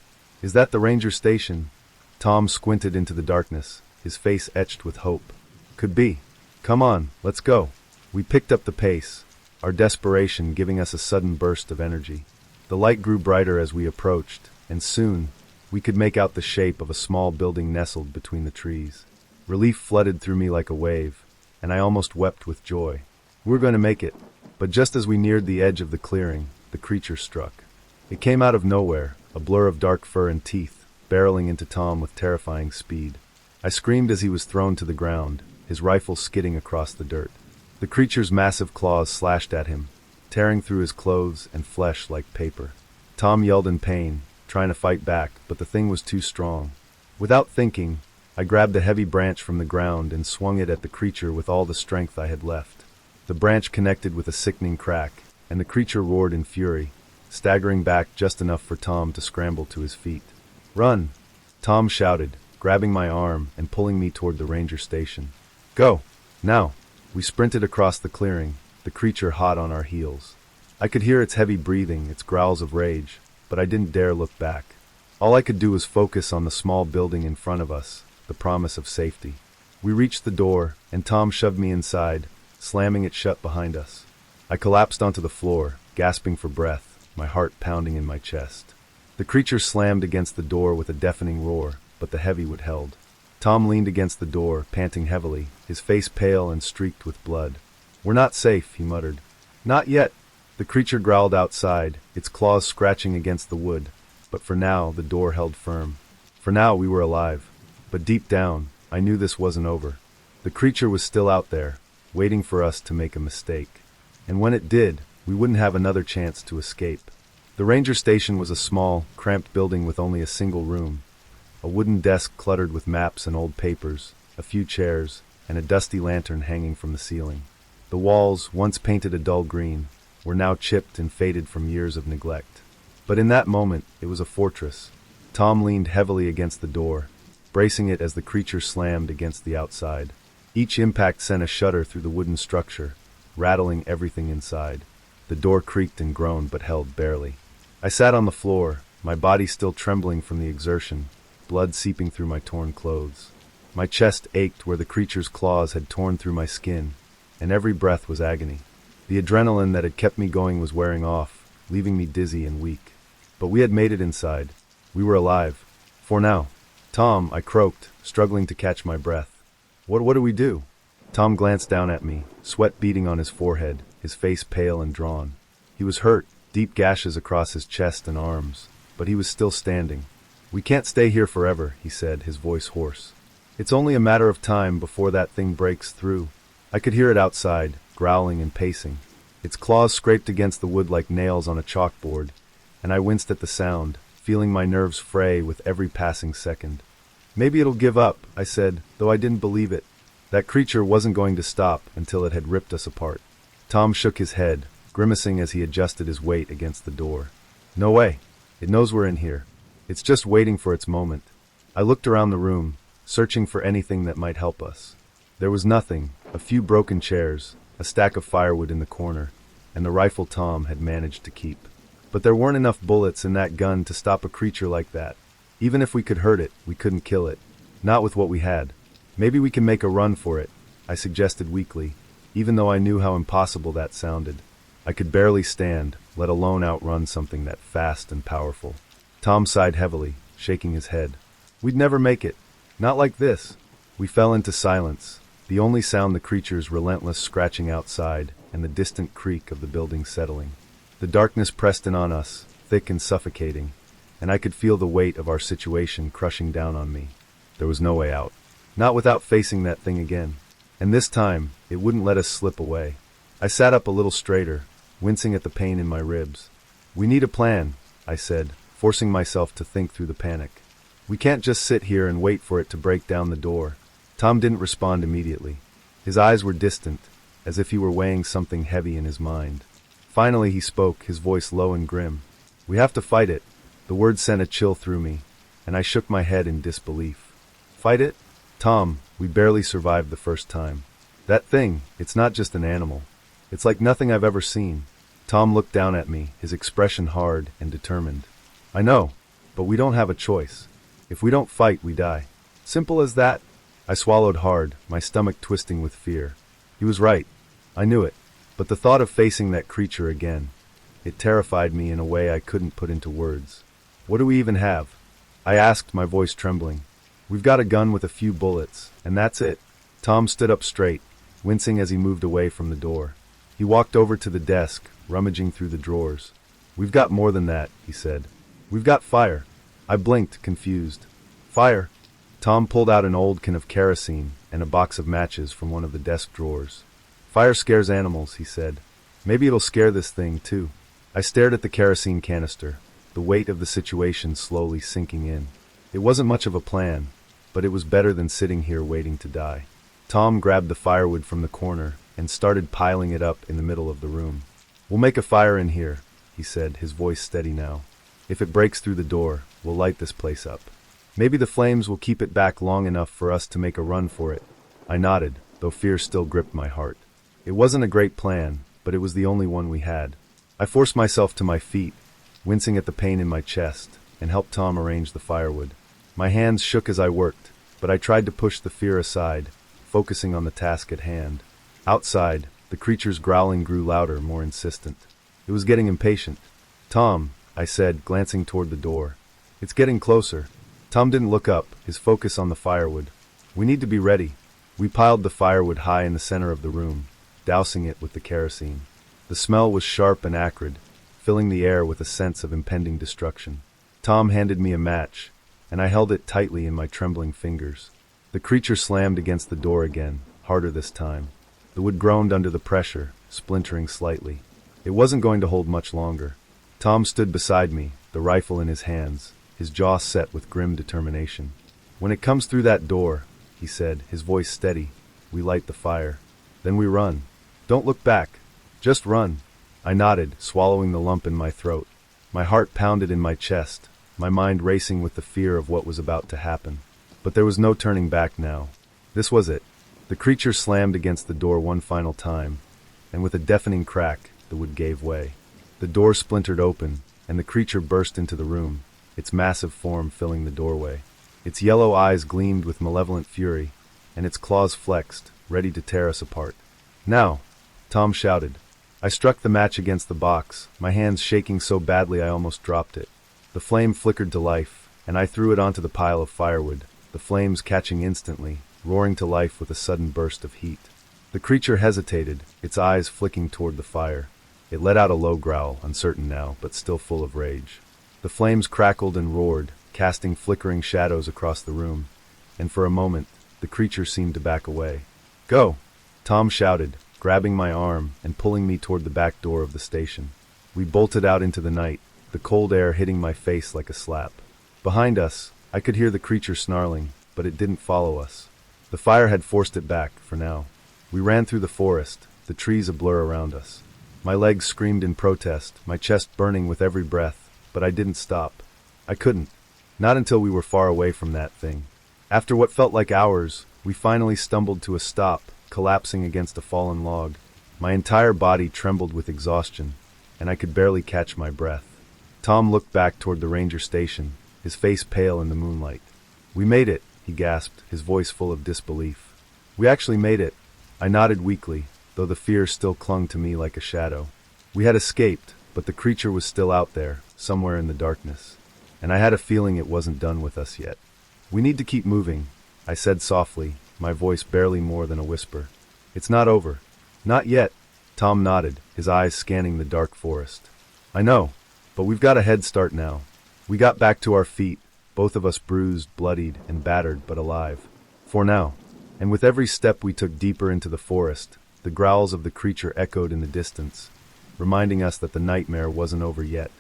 Is that the ranger station? Tom squinted into the darkness, his face etched with hope. Could be. Come on, let's go. We picked up the pace, our desperation giving us a sudden burst of energy. The light grew brighter as we approached, and soon, we could make out the shape of a small building nestled between the trees. Relief flooded through me like a wave, and I almost wept with joy. We were going to make it, but just as we neared the edge of the clearing, the creature struck. It came out of nowhere, a blur of dark fur and teeth, barreling into Tom with terrifying speed. I screamed as he was thrown to the ground, his rifle skidding across the dirt. The creature's massive claws slashed at him, tearing through his clothes and flesh like paper. Tom yelled in pain, trying to fight back, but the thing was too strong. Without thinking, I grabbed a heavy branch from the ground and swung it at the creature with all the strength I had left. The branch connected with a sickening crack, and the creature roared in fury, staggering back just enough for Tom to scramble to his feet. Run! Tom shouted, grabbing my arm and pulling me toward the ranger station. Go! Now! We sprinted across the clearing, the creature hot on our heels. I could hear its heavy breathing, its growls of rage, but I didn't dare look back. All I could do was focus on the small building in front of us, the promise of safety. We reached the door, and Tom shoved me inside, slamming it shut behind us. I collapsed onto the floor, gasping for breath, my heart pounding in my chest. The creature slammed against the door with a deafening roar, but the heavy-wood held. Tom leaned against the door, panting heavily, his face pale and streaked with blood. We're not safe, he muttered. Not yet. The creature growled outside, its claws scratching against the wood, but for now the door held firm. For now we were alive. But deep down, I knew this wasn't over. The creature was still out there, waiting for us to make a mistake. And when it did, we wouldn't have another chance to escape. The ranger station was a small, cramped building with only a single room. A wooden desk cluttered with maps and old papers, a few chairs, and a dusty lantern hanging from the ceiling. The walls, once painted a dull green, were now chipped and faded from years of neglect. But in that moment, it was a fortress. Tom leaned heavily against the door, bracing it as the creature slammed against the outside. Each impact sent a shudder through the wooden structure, rattling everything inside. The door creaked and groaned but held barely. I sat on the floor, my body still trembling from the exertion, blood seeping through my torn clothes. My chest ached where the creature's claws had torn through my skin, and every breath was agony. The adrenaline that had kept me going was wearing off, leaving me dizzy and weak. But we had made it inside. We were alive. For now. "Tom," I croaked, struggling to catch my breath. What do we do?" Tom glanced down at me, sweat beading on his forehead, his face pale and drawn. He was hurt, deep gashes across his chest and arms, but he was still standing. "We can't stay here forever," he said, his voice hoarse. "It's only a matter of time before that thing breaks through." I could hear it outside, growling and pacing. Its claws scraped against the wood like nails on a chalkboard, and I winced at the sound, feeling my nerves fray with every passing second. "Maybe it'll give up," I said, though I didn't believe it. That creature wasn't going to stop until it had ripped us apart. Tom shook his head, grimacing as he adjusted his weight against the door. "No way. It knows we're in here. It's just waiting for its moment." I looked around the room, searching for anything that might help us. There was nothing, a few broken chairs, a stack of firewood in the corner, and the rifle Tom had managed to keep. But there weren't enough bullets in that gun to stop a creature like that. Even if we could hurt it, we couldn't kill it. Not with what we had. "Maybe we can make a run for it," I suggested weakly, even though I knew how impossible that sounded. I could barely stand, let alone outrun something that fast and powerful. Tom sighed heavily, shaking his head. "We'd never make it. Not like this." We fell into silence, the only sound the creature's relentless scratching outside and the distant creak of the building settling. The darkness pressed in on us, thick and suffocating, and I could feel the weight of our situation crushing down on me. There was no way out. Not without facing that thing again. And this time, it wouldn't let us slip away. I sat up a little straighter, wincing at the pain in my ribs. "We need a plan," I said, forcing myself to think through the panic. "We can't just sit here and wait for it to break down the door." Tom didn't respond immediately. His eyes were distant, as if he were weighing something heavy in his mind. Finally he spoke, his voice low and grim. "We have to fight it." The words sent a chill through me, and I shook my head in disbelief. "Fight it? Tom, we barely survived the first time. That thing, it's not just an animal. It's like nothing I've ever seen." Tom looked down at me, his expression hard and determined. "I know, but we don't have a choice. If we don't fight, we die. Simple as that." I swallowed hard, my stomach twisting with fear. He was right. I knew it. But the thought of facing that creature again, it terrified me in a way I couldn't put into words. "What do we even have?" I asked, my voice trembling. "We've got a gun with a few bullets, and that's it." Tom stood up straight, wincing as he moved away from the door. He walked over to the desk, rummaging through the drawers. "We've got more than that," he said. "We've got fire." I blinked, confused. "Fire?" Tom pulled out an old can of kerosene and a box of matches from one of the desk drawers. "Fire scares animals," he said. "Maybe it'll scare this thing, too." I stared at the kerosene canister, the weight of the situation slowly sinking in. It wasn't much of a plan, but it was better than sitting here waiting to die. Tom grabbed the firewood from the corner and started piling it up in the middle of the room. "We'll make a fire in here," he said, his voice steady now. "If it breaks through the door, we'll light this place up. Maybe the flames will keep it back long enough for us to make a run for it." I nodded, though fear still gripped my heart. It wasn't a great plan, but it was the only one we had. I forced myself to my feet, wincing at the pain in my chest, and helped Tom arrange the firewood. My hands shook as I worked, but I tried to push the fear aside, focusing on the task at hand. Outside, the creature's growling grew louder, more insistent. It was getting impatient. "Tom," I said, glancing toward the door. "It's getting closer." Tom didn't look up, his focus on the firewood. "We need to be ready." We piled the firewood high in the center of the room, dousing it with the kerosene. The smell was sharp and acrid, filling the air with a sense of impending destruction. Tom handed me a match, and I held it tightly in my trembling fingers. The creature slammed against the door again, harder this time. The wood groaned under the pressure, splintering slightly. It wasn't going to hold much longer. Tom stood beside me, the rifle in his hands, his jaw set with grim determination. "When it comes through that door," he said, his voice steady, "we light the fire. Then we run. Don't look back. Just run." I nodded, swallowing the lump in my throat. My heart pounded in my chest, my mind racing with the fear of what was about to happen. But there was no turning back now. This was it. The creature slammed against the door one final time, and with a deafening crack, the wood gave way. The door splintered open, and the creature burst into the room, its massive form filling the doorway. Its yellow eyes gleamed with malevolent fury, and its claws flexed, ready to tear us apart. "Now!" Tom shouted. I struck the match against the box, my hands shaking so badly I almost dropped it. The flame flickered to life, and I threw it onto the pile of firewood, the flames catching instantly, roaring to life with a sudden burst of heat. The creature hesitated, its eyes flicking toward the fire. It let out a low growl, uncertain now, but still full of rage. The flames crackled and roared, casting flickering shadows across the room, and for a moment, the creature seemed to back away. "Go!" Tom shouted, grabbing my arm and pulling me toward the back door of the station. We bolted out into the night, the cold air hitting my face like a slap. Behind us, I could hear the creature snarling, but it didn't follow us. The fire had forced it back, for now. We ran through the forest, the trees a blur around us. My legs screamed in protest, my chest burning with every breath, but I didn't stop. I couldn't. Not until we were far away from that thing. After what felt like hours, we finally stumbled to a stop, collapsing against a fallen log. My entire body trembled with exhaustion, and I could barely catch my breath. Tom looked back toward the ranger station, his face pale in the moonlight. "We made it," he gasped, his voice full of disbelief. "We actually made it." I nodded weakly, though the fear still clung to me like a shadow. We had escaped, but the creature was still out there, somewhere in the darkness. And I had a feeling it wasn't done with us yet. "We need to keep moving," I said softly, my voice barely more than a whisper. "It's not over." "Not yet." Tom nodded, his eyes scanning the dark forest. "I know, but we've got a head start now." We got back to our feet, both of us bruised, bloodied, and battered, but alive. For now. And with every step we took deeper into the forest, the growls of the creature echoed in the distance, reminding us that the nightmare wasn't over yet.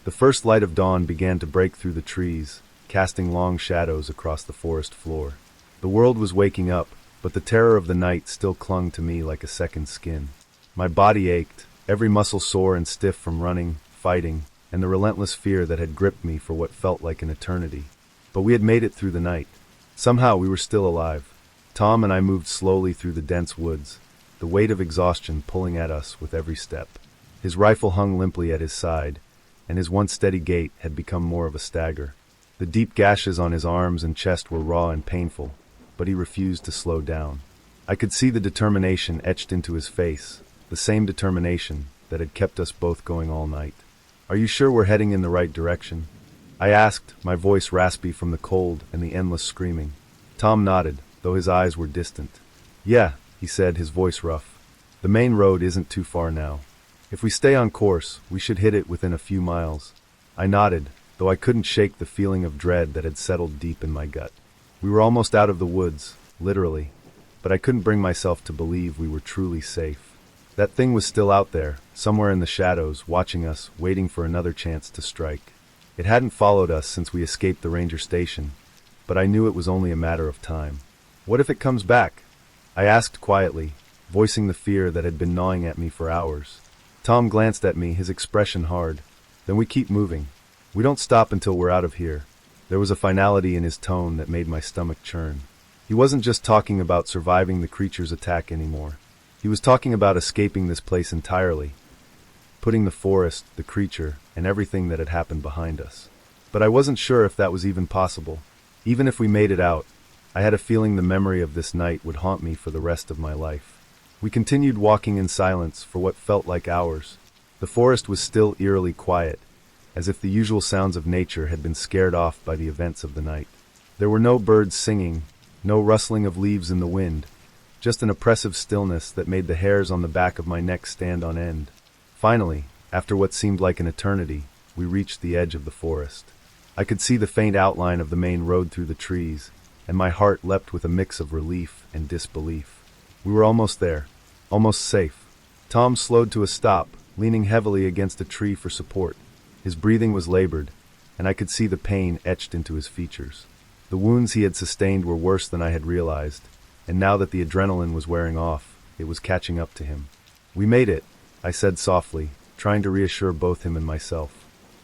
The first light of dawn began to break through the trees, casting long shadows across the forest floor. The world was waking up, but the terror of the night still clung to me like a second skin. My body ached, every muscle sore and stiff from running, fighting, and the relentless fear that had gripped me for what felt like an eternity. But we had made it through the night. Somehow we were still alive. Tom and I moved slowly through the dense woods, the weight of exhaustion pulling at us with every step. His rifle hung limply at his side, and his once steady gait had become more of a stagger. The deep gashes on his arms and chest were raw and painful, but he refused to slow down. I could see the determination etched into his face, the same determination that had kept us both going all night. "Are you sure we're heading in the right direction?" I asked, my voice raspy from the cold and the endless screaming. Tom nodded, though his eyes were distant. "Yeah," he said, his voice rough. "The main road isn't too far now. If we stay on course, we should hit it within a few miles." I nodded, though I couldn't shake the feeling of dread that had settled deep in my gut. We were almost out of the woods, literally, but I couldn't bring myself to believe we were truly safe. That thing was still out there, somewhere in the shadows, watching us, waiting for another chance to strike. It hadn't followed us since we escaped the ranger station, but I knew it was only a matter of time. "What if it comes back?" I asked quietly, voicing the fear that had been gnawing at me for hours. Tom glanced at me, his expression hard. "Then we keep moving. We don't stop until we're out of here." There was a finality in his tone that made my stomach churn. He wasn't just talking about surviving the creature's attack anymore. He was talking about escaping this place entirely, putting the forest, the creature, and everything that had happened behind us. But I wasn't sure if that was even possible. Even if we made it out, I had a feeling the memory of this night would haunt me for the rest of my life. We continued walking in silence for what felt like hours. The forest was still eerily quiet, as if the usual sounds of nature had been scared off by the events of the night. There were no birds singing, no rustling of leaves in the wind, just an oppressive stillness that made the hairs on the back of my neck stand on end. Finally, after what seemed like an eternity, we reached the edge of the forest. I could see the faint outline of the main road through the trees, and my heart leapt with a mix of relief and disbelief. We were almost there, almost safe. Tom slowed to a stop, leaning heavily against a tree for support. His breathing was labored, and I could see the pain etched into his features. The wounds he had sustained were worse than I had realized, and now that the adrenaline was wearing off, it was catching up to him. "We made it," I said softly, trying to reassure both him and myself.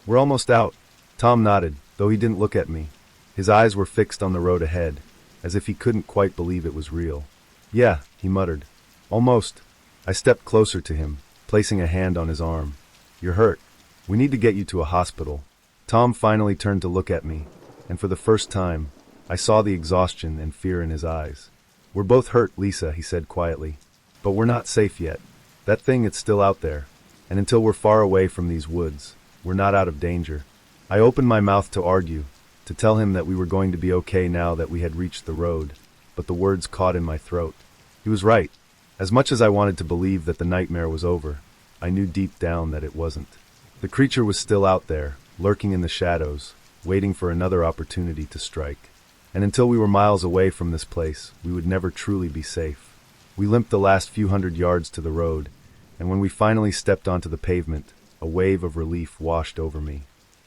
"We're almost out." Tom nodded, though he didn't look at me. His eyes were fixed on the road ahead, as if he couldn't quite believe it was real. "Yeah," he muttered. "Almost." I stepped closer to him, placing a hand on his arm. "You're hurt. We need to get you to a hospital." Tom finally turned to look at me, and for the first time, I saw the exhaustion and fear in his eyes. "We're both hurt, Lisa," he said quietly. "But we're not safe yet. That thing is still out there, and until we're far away from these woods, we're not out of danger." I opened my mouth to argue, to tell him that we were going to be okay now that we had reached the road, but the words caught in my throat. He was right. As much as I wanted to believe that the nightmare was over, I knew deep down that it wasn't. The creature was still out there, lurking in the shadows, waiting for another opportunity to strike. And until we were miles away from this place, we would never truly be safe. We limped the last few hundred yards to the road, and when we finally stepped onto the pavement, a wave of relief washed over me.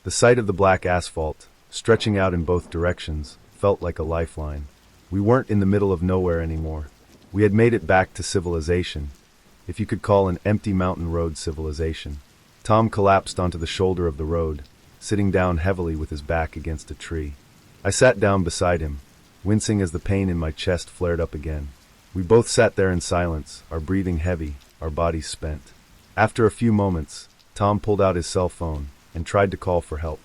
The sight of the black asphalt, stretching out in both directions, felt like a lifeline. We weren't in the middle of nowhere anymore. We had made it back to civilization, if you could call an empty mountain road civilization. Tom collapsed onto the shoulder of the road, sitting down heavily with his back against a tree. I sat down beside him, wincing as the pain in my chest flared up again. We both sat there in silence, our breathing heavy, our bodies spent. After a few moments, Tom pulled out his cell phone and tried to call for help.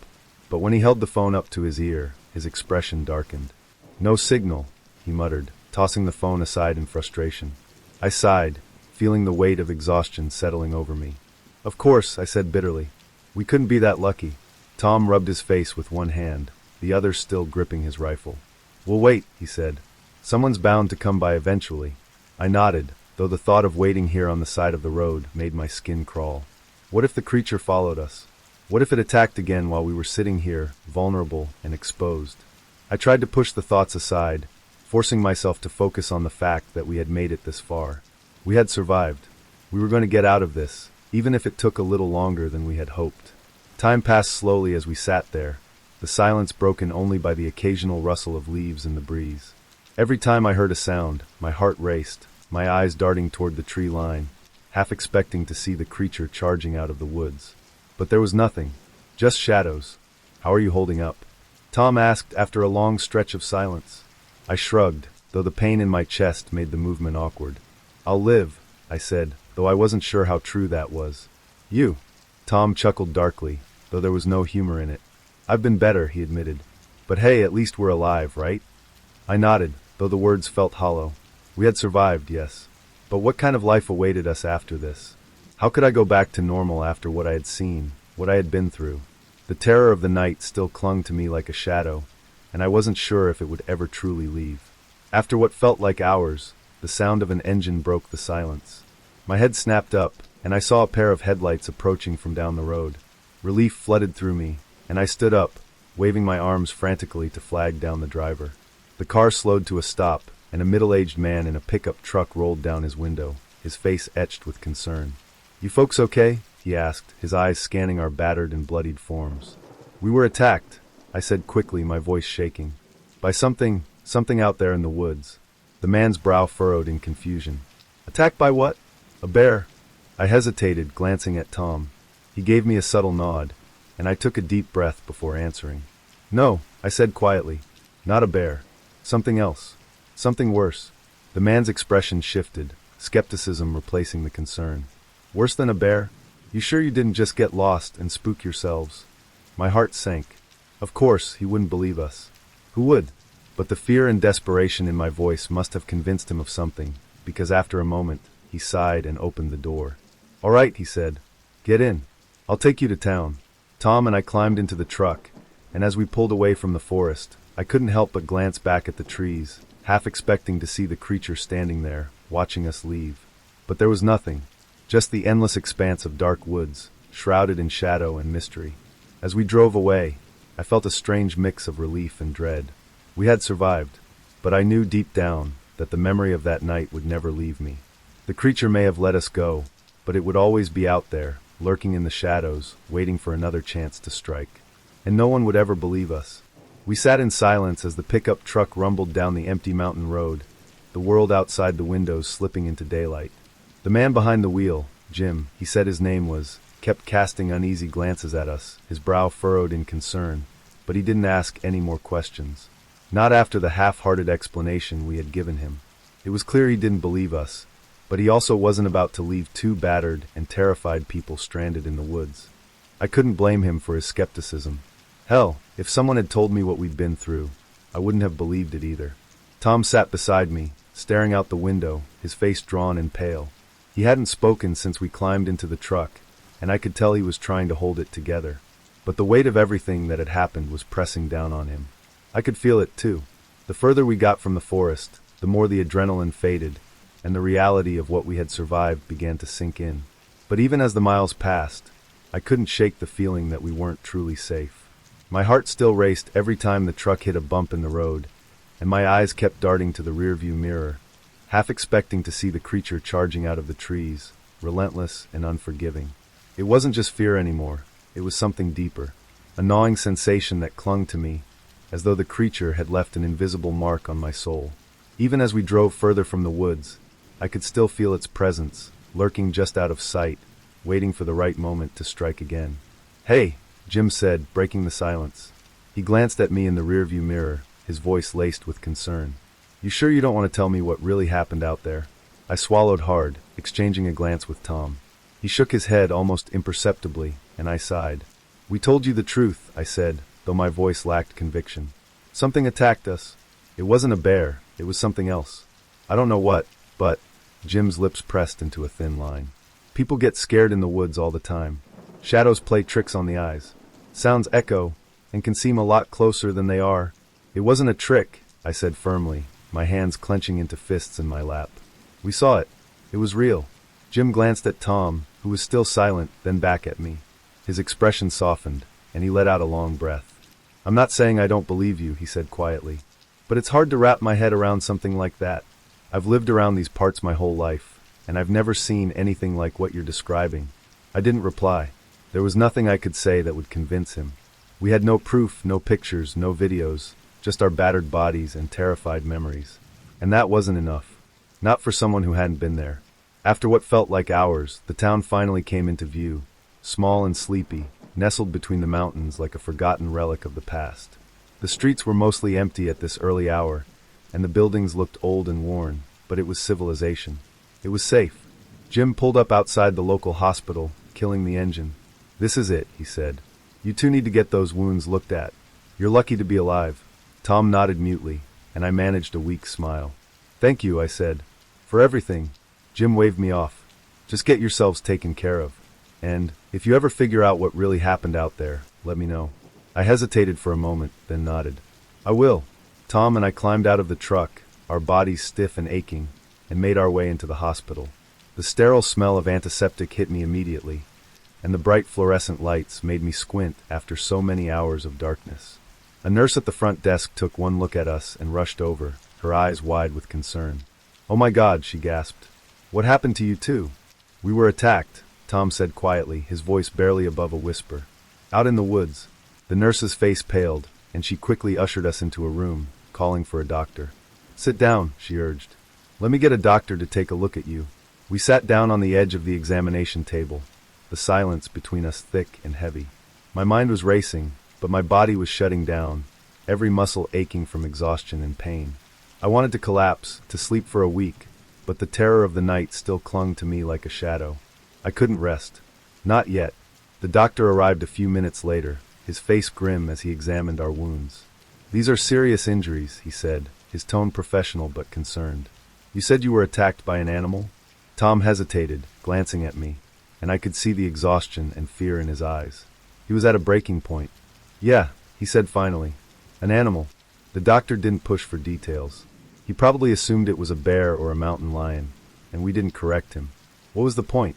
But when he held the phone up to his ear, his expression darkened. "No signal," he muttered, tossing the phone aside in frustration. I sighed, feeling the weight of exhaustion settling over me. "Of course," I said bitterly. "We couldn't be that lucky." Tom rubbed his face with one hand, the other still gripping his rifle. "We'll wait," he said. "Someone's bound to come by eventually." I nodded, though the thought of waiting here on the side of the road made my skin crawl. What if the creature followed us? What if it attacked again while we were sitting here, vulnerable and exposed? I tried to push the thoughts aside, forcing myself to focus on the fact that we had made it this far. We had survived. We were going to get out of this, even if it took a little longer than we had hoped. Time passed slowly as we sat there, the silence broken only by the occasional rustle of leaves in the breeze. Every time I heard a sound, my heart raced, my eyes darting toward the tree line, half expecting to see the creature charging out of the woods. But there was nothing, just shadows. "How are you holding up?" Tom asked after a long stretch of silence. I shrugged, though the pain in my chest made the movement awkward. "I'll live," I said, though I wasn't sure how true that was. "You?" Tom chuckled darkly, though there was no humor in it. "I've been better," he admitted. "But hey, at least we're alive, right?" I nodded, though the words felt hollow. We had survived, yes. But what kind of life awaited us after this? How could I go back to normal after what I had seen, what I had been through? The terror of the night still clung to me like a shadow, and I wasn't sure if it would ever truly leave. After what felt like hours, the sound of an engine broke the silence. My head snapped up, and I saw a pair of headlights approaching from down the road. Relief flooded through me, and I stood up, waving my arms frantically to flag down the driver. The car slowed to a stop, and a middle-aged man in a pickup truck rolled down his window, his face etched with concern. "You folks okay?" he asked, his eyes scanning our battered and bloodied forms. "We were attacked," I said quickly, my voice shaking. "By something out there in the woods." The man's brow furrowed in confusion. "Attacked by what?" "A bear." I hesitated, glancing at Tom. He gave me a subtle nod, and I took a deep breath before answering. "No," I said quietly. "Not a bear. Something else. Something worse." The man's expression shifted, skepticism replacing the concern. "Worse than a bear? You sure you didn't just get lost and spook yourselves?" My heart sank. Of course, he wouldn't believe us. Who would? But the fear and desperation in my voice must have convinced him of something, because after a moment, he sighed and opened the door. "All right," he said. "Get in. I'll take you to town." Tom and I climbed into the truck, and as we pulled away from the forest, I couldn't help but glance back at the trees, half expecting to see the creature standing there, watching us leave. But there was nothing, just the endless expanse of dark woods, shrouded in shadow and mystery. As we drove away, I felt a strange mix of relief and dread. We had survived, but I knew deep down that the memory of that night would never leave me. The creature may have let us go, but it would always be out there, lurking in the shadows, waiting for another chance to strike. And no one would ever believe us. We sat in silence as the pickup truck rumbled down the empty mountain road, the world outside the windows slipping into daylight. The man behind the wheel, Jim, he said his name was, kept casting uneasy glances at us, his brow furrowed in concern, but he didn't ask any more questions. Not after the half-hearted explanation we had given him. It was clear he didn't believe us, but he also wasn't about to leave two battered and terrified people stranded in the woods. I couldn't blame him for his skepticism. Hell, if someone had told me what we'd been through, I wouldn't have believed it either. Tom sat beside me, staring out the window, his face drawn and pale. He hadn't spoken since we climbed into the truck, and I could tell he was trying to hold it together. But the weight of everything that had happened was pressing down on him. I could feel it too. The further we got from the forest, the more the adrenaline faded, and the reality of what we had survived began to sink in. But even as the miles passed, I couldn't shake the feeling that we weren't truly safe. My heart still raced every time the truck hit a bump in the road, and my eyes kept darting to the rearview mirror, half expecting to see the creature charging out of the trees, relentless and unforgiving. It wasn't just fear anymore, it was something deeper, a gnawing sensation that clung to me, as though the creature had left an invisible mark on my soul. Even as we drove further from the woods, I could still feel its presence, lurking just out of sight, waiting for the right moment to strike again. "Hey," Jim said, breaking the silence. He glanced at me in the rearview mirror, his voice laced with concern. "You sure you don't want to tell me what really happened out there?" I swallowed hard, exchanging a glance with Tom. He shook his head almost imperceptibly, and I sighed. "We told you the truth," I said, though my voice lacked conviction. "Something attacked us. It wasn't a bear, it was something else. I don't know what, but—" Jim's lips pressed into a thin line. "People get scared in the woods all the time. Shadows play tricks on the eyes. Sounds echo, and can seem a lot closer than they are." "It wasn't a trick," I said firmly, my hands clenching into fists in my lap. "We saw it. It was real." Jim glanced at Tom, who was still silent, then back at me. His expression softened, and he let out a long breath. "I'm not saying I don't believe you," he said quietly, "but it's hard to wrap my head around something like that. I've lived around these parts my whole life, and I've never seen anything like what you're describing." I didn't reply. There was nothing I could say that would convince him. We had no proof, no pictures, no videos, just our battered bodies and terrified memories. And that wasn't enough. Not for someone who hadn't been there. After what felt like hours, the town finally came into view, small and sleepy, nestled between the mountains like a forgotten relic of the past. The streets were mostly empty at this early hour, and the buildings looked old and worn, but it was civilization. It was safe. Jim pulled up outside the local hospital, killing the engine. "This is it," he said. "You two need to get those wounds looked at. You're lucky to be alive." Tom nodded mutely, and I managed a weak smile. "Thank you," I said. "For everything." Jim waved me off. "Just get yourselves taken care of. And, if you ever figure out what really happened out there, let me know." I hesitated for a moment, then nodded. "I will." Tom and I climbed out of the truck, our bodies stiff and aching, and made our way into the hospital. The sterile smell of antiseptic hit me immediately, and the bright fluorescent lights made me squint after so many hours of darkness. A nurse at the front desk took one look at us and rushed over, her eyes wide with concern. "Oh my God," she gasped. "What happened to you two?" "We were attacked," Tom said quietly, his voice barely above a whisper. "Out in the woods." The nurse's face paled, and she quickly ushered us into a room, calling for a doctor. "Sit down," she urged. "Let me get a doctor to take a look at you." We sat down on the edge of the examination table, the silence between us thick and heavy. My mind was racing, but my body was shutting down, every muscle aching from exhaustion and pain. I wanted to collapse, to sleep for a week, but the terror of the night still clung to me like a shadow. I couldn't rest. Not yet. The doctor arrived a few minutes later, his face grim as he examined our wounds. "These are serious injuries," he said, his tone professional but concerned. "You said you were attacked by an animal?" Tom hesitated, glancing at me, and I could see the exhaustion and fear in his eyes. He was at a breaking point. "Yeah," he said finally. "An animal." The doctor didn't push for details. He probably assumed it was a bear or a mountain lion, and we didn't correct him. What was the point?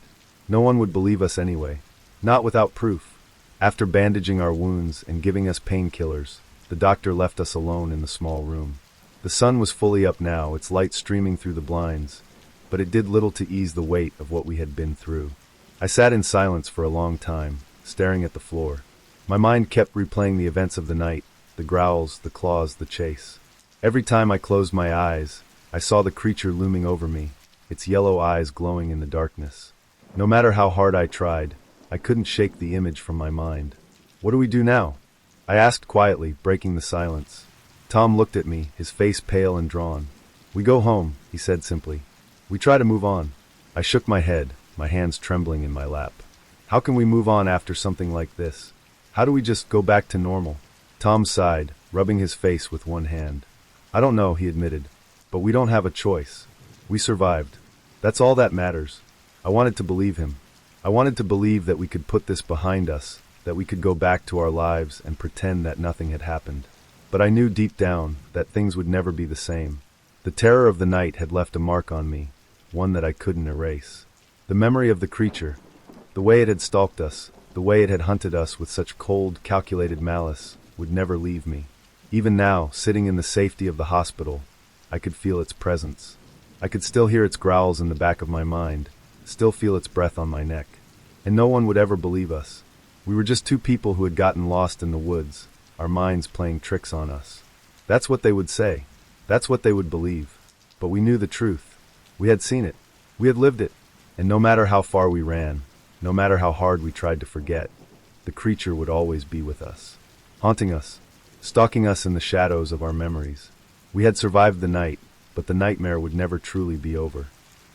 No one would believe us anyway. Not without proof. After bandaging our wounds and giving us painkillers, the doctor left us alone in the small room. The sun was fully up now, its light streaming through the blinds, but it did little to ease the weight of what we had been through. I sat in silence for a long time, staring at the floor. My mind kept replaying the events of the night, the growls, the claws, the chase. Every time I closed my eyes, I saw the creature looming over me, its yellow eyes glowing in the darkness. No matter how hard I tried, I couldn't shake the image from my mind. "What do we do now?" I asked quietly, breaking the silence. Tom looked at me, his face pale and drawn. "We go home," he said simply. "We try to move on." I shook my head, my hands trembling in my lap. How can we move on after something like this? How do we just go back to normal? Tom sighed, rubbing his face with one hand. "I don't know," he admitted, "but we don't have a choice. We survived. That's all that matters." I wanted to believe him. I wanted to believe that we could put this behind us, that we could go back to our lives and pretend that nothing had happened. But I knew deep down that things would never be the same. The terror of the night had left a mark on me, one that I couldn't erase. The memory of the creature, the way it had stalked us, the way it had hunted us with such cold, calculated malice, would never leave me. Even now, sitting in the safety of the hospital, I could feel its presence. I could still hear its growls in the back of my mind, still feel its breath on my neck. And no one would ever believe us. We were just two people who had gotten lost in the woods, our minds playing tricks on us. That's what they would say. That's what they would believe. But we knew the truth. We had seen it. We had lived it. And no matter how far we ran, no matter how hard we tried to forget, the creature would always be with us, haunting us, stalking us in the shadows of our memories. We had survived the night, but the nightmare would never truly be over.